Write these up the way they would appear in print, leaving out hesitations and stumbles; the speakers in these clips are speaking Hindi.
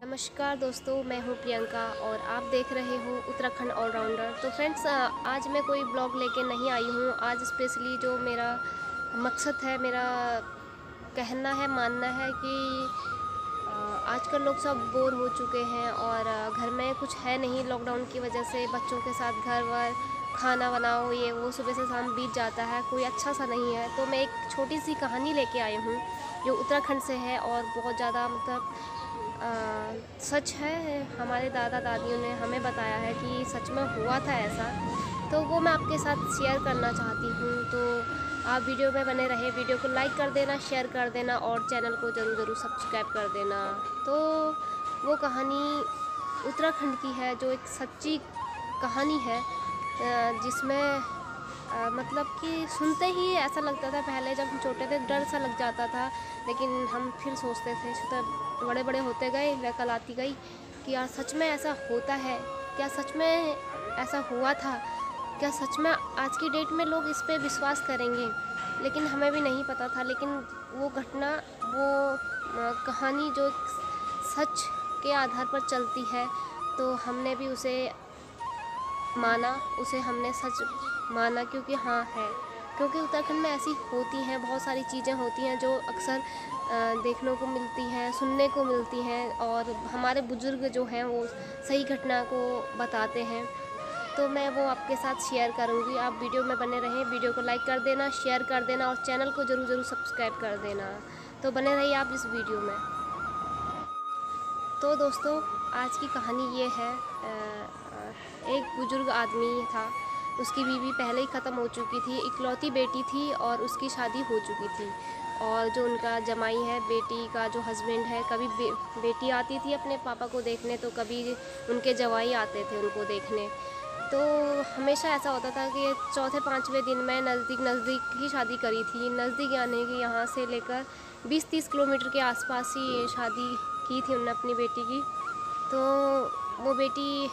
नमस्कार दोस्तों, मैं हूं प्रियंका और आप देख रहे हो उत्तराखंड ऑलराउंडर। तो फ्रेंड्स, आज मैं कोई ब्लॉग लेके नहीं आई हूं। आज स्पेशली जो मेरा मकसद है, मेरा कहना है, मानना है कि आजकल लोग सब बोर हो चुके हैं और घर में कुछ है नहीं। लॉकडाउन की वजह से बच्चों के साथ घर वर खाना बनाओ, ये वो सुबह से शाम बीत जाता है, कोई अच्छा सा नहीं है। तो मैं एक छोटी सी कहानी लेके आई हूँ जो उत्तराखंड से है और बहुत ज़्यादा सच है। हमारे दादा दादियों ने हमें बताया है कि सच में हुआ था ऐसा, तो वो मैं आपके साथ शेयर करना चाहती हूँ। तो आप वीडियो में बने रहे, वीडियो को लाइक कर देना, शेयर कर देना और चैनल को ज़रूर सब्सक्राइब कर देना। तो वो कहानी उत्तराखंड की है, जो एक सच्ची कहानी है, जिसमें मतलब कि सुनते ही ऐसा लगता था। पहले जब हम छोटे थे डर सा लग जाता था, लेकिन हम फिर सोचते थे, तो बड़े बड़े होते गए, वह आती गई कि यार सच में ऐसा होता है क्या, सच में ऐसा हुआ था क्या, सच में आज की डेट में लोग इस पे विश्वास करेंगे। लेकिन हमें भी नहीं पता था। लेकिन वो घटना, वो कहानी जो सच के आधार पर चलती है, तो हमने भी उसे माना, उसे हमने सच माना, क्योंकि हाँ है। क्योंकि उत्तराखंड में ऐसी होती हैं, बहुत सारी चीज़ें होती हैं जो अक्सर देखने को मिलती हैं, सुनने को मिलती हैं, और हमारे बुजुर्ग जो हैं वो सही घटना को बताते हैं। तो मैं वो आपके साथ शेयर करूँगी। आप वीडियो में बने रहें, वीडियो को लाइक कर देना, शेयर कर देना और चैनल को ज़रूर सब्सक्राइब कर देना। तो बने रहिए आप इस वीडियो में। तो दोस्तों, आज की कहानी ये है। एक बुजुर्ग आदमी था, उसकी बीवी पहले ही ख़त्म हो चुकी थी, इकलौती बेटी थी और उसकी शादी हो चुकी थी। और जो उनका जमाई है, बेटी का जो हस्बैंड है, कभी बेटी आती थी अपने पापा को देखने, तो कभी उनके जवाई आते थे उनको देखने। तो हमेशा ऐसा होता था कि चौथे पाँचवें दिन में नज़दीक ही शादी करी थी। नज़दीक यानी कि यहाँ से लेकर 20-30 किलोमीटर के आसपास ही ये शादी की थी उन्होंने अपनी बेटी की। तो वो बेटी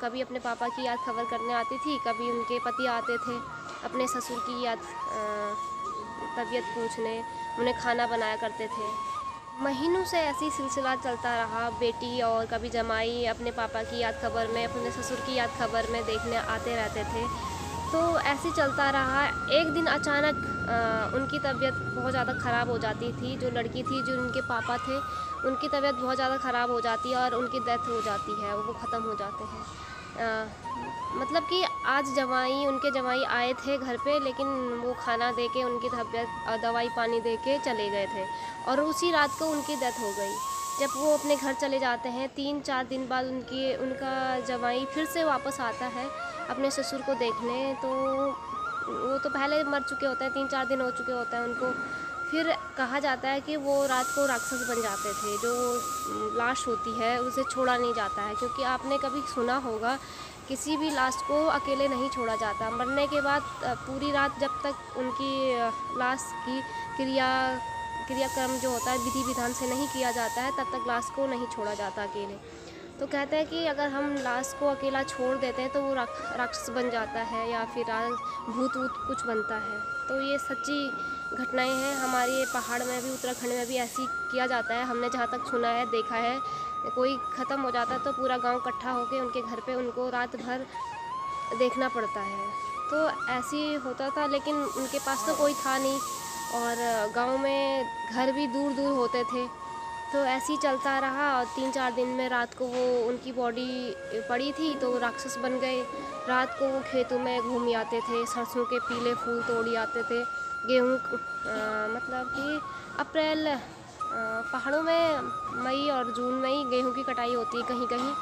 कभी अपने पापा की याद खबर करने आती थी, कभी उनके पति आते थे अपने ससुर की याद तबीयत पूछने, उन्हें खाना बनाया करते थे। महीनों से ऐसी सिलसिला चलता रहा। बेटी और कभी जमाई अपने पापा की याद खबर में, अपने ससुर की याद खबर में देखने आते रहते थे। तो ऐसे चलता रहा। एक दिन अचानक उनकी तबीयत बहुत ज़्यादा ख़राब हो जाती थी। जो लड़की थी, जो उनके पापा थे, उनकी तबीयत बहुत ज़्यादा ख़राब हो जाती है और उनकी डेथ हो जाती है, वो ख़त्म हो जाते हैं। मतलब कि आज उनके जवाई आए थे घर पे, लेकिन वो खाना दे के उनकी तबीयत दवाई पानी दे के चले गए थे और उसी रात को उनकी डेथ हो गई। जब वो अपने घर चले जाते हैं, 3-4 दिन बाद उनका जवाई फिर से वापस आता है अपने ससुर को देखने। तो वो तो पहले मर चुके होते हैं, 3-4 दिन हो चुके होते हैं उनको। फिर कहा जाता है कि वो रात को राक्षस बन जाते थे। जो लाश होती है उसे छोड़ा नहीं जाता है, क्योंकि आपने कभी सुना होगा किसी भी लाश को अकेले नहीं छोड़ा जाता। मरने के बाद पूरी रात जब तक उनकी लाश की क्रियाक्रम जो होता है विधि विधान से नहीं किया जाता है, तब तक लाश को नहीं छोड़ा जाता अकेले। तो कहते हैं कि अगर हम लाश को अकेला छोड़ देते हैं तो वो राक्षस बन जाता है, या फिर भूत वूत कुछ बनता है। तो ये सच्ची घटनाएं हैं। हमारे पहाड़ में भी, उत्तराखंड में भी ऐसी किया जाता है। हमने जहाँ तक सुना है, देखा है, कोई ख़त्म हो जाता है तो पूरा गांव इकट्ठा होकर उनके घर पे उनको रात भर देखना पड़ता है। तो ऐसे ही होता था, लेकिन उनके पास तो कोई था नहीं और गांव में घर भी दूर दूर होते थे। तो ऐसे ही चलता रहा और 3-4 दिन में रात को वो उनकी बॉडी पड़ी थी तो राक्षस बन गए। रात को वो खेतों में घूम आते थे, सरसों के पीले फूल तोड़ आते थे। गेहूँ मतलब कि अप्रैल, पहाड़ों में मई और जून में ही गेहूँ की कटाई होती है कहीं कहीं।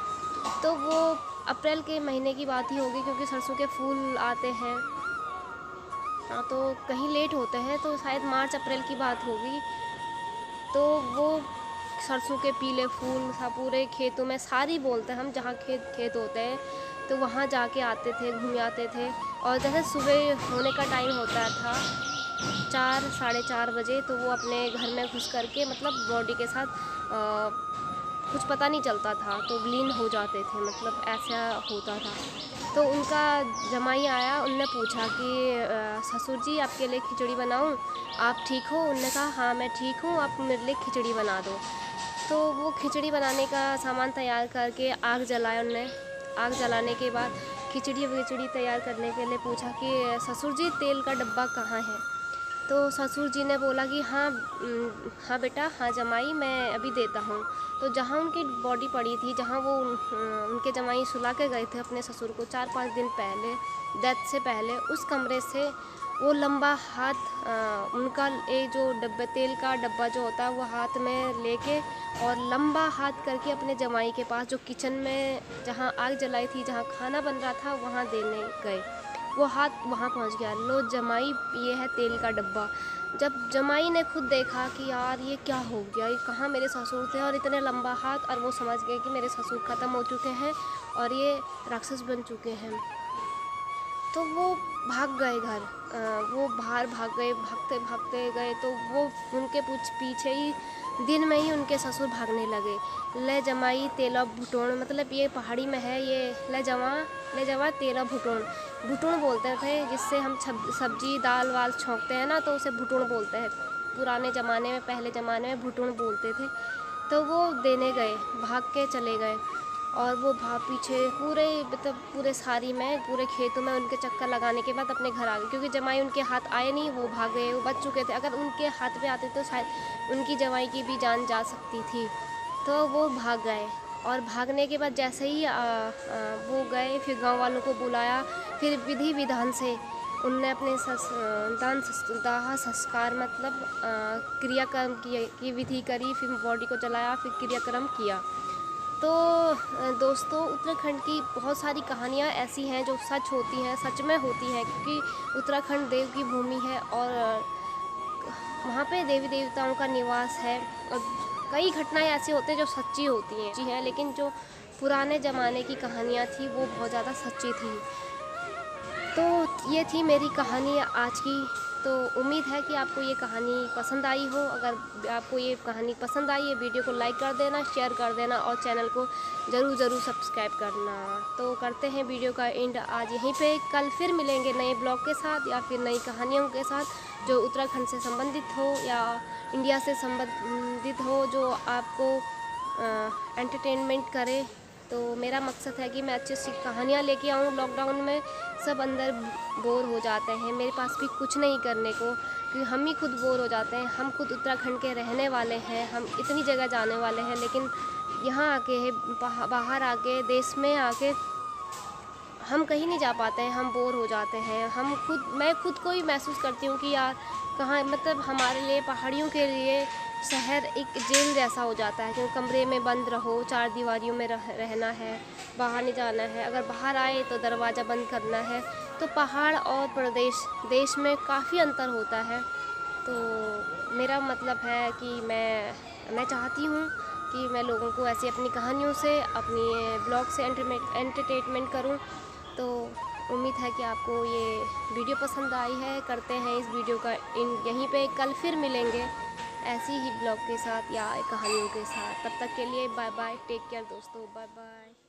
तो वो अप्रैल के महीने की बात ही होगी, क्योंकि सरसों के फूल आते हैं। तो कहीं लेट होते हैं, तो शायद मार्च अप्रैल की बात होगी। तो वो सरसों के पीले फूल सा पूरे खेतों में, सारी बोलते हैं हम, जहाँ खेत होते हैं तो वहाँ जाके आते थे, घूम आते थे। और जैसे सुबह होने का टाइम होता था 4-4:30 बजे, तो वो अपने घर में घुस करके, मतलब बॉडी के साथ कुछ पता नहीं चलता था, तो विलीन हो जाते थे, मतलब ऐसा होता था। तो उनका जमाई आया, उनने पूछा कि ससुर जी आपके लिए खिचड़ी बनाऊं, आप ठीक हो? उनने कहा हाँ मैं ठीक हूँ, आप मेरे लिए खिचड़ी बना दो। तो वो खिचड़ी बनाने का सामान तैयार करके आग जलाया उनने। आग जलाने के बाद खिचड़ी विचड़ी तैयार करने के लिए पूछा कि ससुर जी तेल का डब्बा कहाँ है। तो ससुर जी ने बोला कि हाँ हाँ बेटा, हाँ जमाई, मैं अभी देता हूँ। तो जहाँ उनकी बॉडी पड़ी थी, जहाँ वो उनके जमाई सुला के गए थे अपने ससुर को 4-5 दिन पहले, डेथ से पहले, उस कमरे से वो लंबा हाथ उनका एक जो डब्बे तेल का डब्बा जो होता है वो हाथ में लेके और लंबा हाथ करके अपने जमाई के पास, जो किचन में जहाँ आग जलाई थी, जहाँ खाना बन रहा था, वहाँ देने गए। वो हाथ वहाँ पहुँच गया, लो जमाई ये है तेल का डब्बा। जब जमाई ने खुद देखा कि यार ये क्या हो गया, ये कहाँ मेरे ससुर थे और इतने लंबा हाथ, और वो समझ गए कि मेरे ससुर ख़त्म हो चुके हैं और ये राक्षस बन चुके हैं। तो वो भाग गए घर, वो बाहर भाग गए, भागते भागते गए तो वो उनके पीछे ही दिन में ही उनके ससुर भागने लगे। ले जमाई तेला भुटोण, मतलब ये पहाड़ी में है, ये ले जवा तेला भुटोण, भुटुण बोलते थे, जिससे हम सब्जी दाल वाल छौंकते हैं ना, तो उसे भुटुण बोलते हैं। पुराने ज़माने में, पहले ज़माने में भुटुण बोलते थे। तो वो देने गए, भाग के चले गए और वो पीछे पूरे, मतलब पूरे सारी में, पूरे खेतों में उनके चक्कर लगाने के बाद अपने घर आ गए, क्योंकि जमाई उनके हाथ आए नहीं, वो भाग गए, वो बच चुके थे। अगर उनके हाथ पे आते तो शायद उनकी जमाई की भी जान जा सकती थी। तो वो भाग गए और भागने के बाद जैसे ही वो गए, फिर गांव वालों को बुलाया, फिर विधि विधान से उनने अपने दाह संस्कार, मतलब क्रियाक्रम की विधि करी, फिर बॉडी को जलाया, फिर क्रियाक्रम किया। तो दोस्तों, उत्तराखंड की बहुत सारी कहानियाँ ऐसी हैं जो सच होती हैं, सच में होती हैं, क्योंकि उत्तराखंड देव की भूमि है और वहाँ पे देवी देवताओं का निवास है। और कई घटनाएं ऐसी होती हैं जो सच्ची होती हैं, लेकिन जो पुराने ज़माने की कहानियाँ थी वो बहुत ज़्यादा सच्ची थी। तो ये थी मेरी कहानी आज की। तो उम्मीद है कि आपको ये कहानी पसंद आई हो। अगर आपको ये कहानी पसंद आई है, वीडियो को लाइक कर देना, शेयर कर देना और चैनल को ज़रूर सब्सक्राइब करना। तो करते हैं वीडियो का एंड आज यहीं पे। कल फिर मिलेंगे नए ब्लॉग के साथ या फिर नई कहानियों के साथ जो उत्तराखंड से संबंधित हो या इंडिया से संबंधित हो, जो आपको एंटरटेनमेंट करे। तो मेरा मकसद है कि मैं अच्छी सी कहानियाँ लेके आऊँ। लॉकडाउन में सब अंदर बोर हो जाते हैं, मेरे पास भी कुछ नहीं करने को, क्योंकि हम ही खुद बोर हो जाते हैं। हम खुद उत्तराखंड के रहने वाले हैं, हम इतनी जगह जाने वाले हैं, लेकिन यहाँ आके बाहर आके, देश में आके हम कहीं नहीं जा पाते हैं, हम बोर हो जाते हैं। मैं खुद को ही महसूस करती हूँ कि यार कहाँ, मतलब हमारे लिए, पहाड़ियों के लिए शहर एक जेल जैसा हो जाता है, क्योंकि कमरे में बंद रहो, 4 दीवारियों में रहना है, बाहर नहीं जाना है। अगर बाहर आए तो दरवाज़ा बंद करना है। तो पहाड़ और प्रदेश, देश में काफ़ी अंतर होता है। तो मेरा मतलब है कि मैं चाहती हूँ कि मैं लोगों को ऐसी अपनी कहानियों से, अपनी ब्लॉग से एंटरटेनमेंट करूँ। तो उम्मीद है कि आपको ये वीडियो पसंद आई है। करते हैं इस वीडियो का यहीं पे। कल फिर मिलेंगे ऐसी ही ब्लॉग के साथ या कहानियों के साथ। तब तक के लिए बाय बाय, टेक केयर दोस्तों, बाय बाय।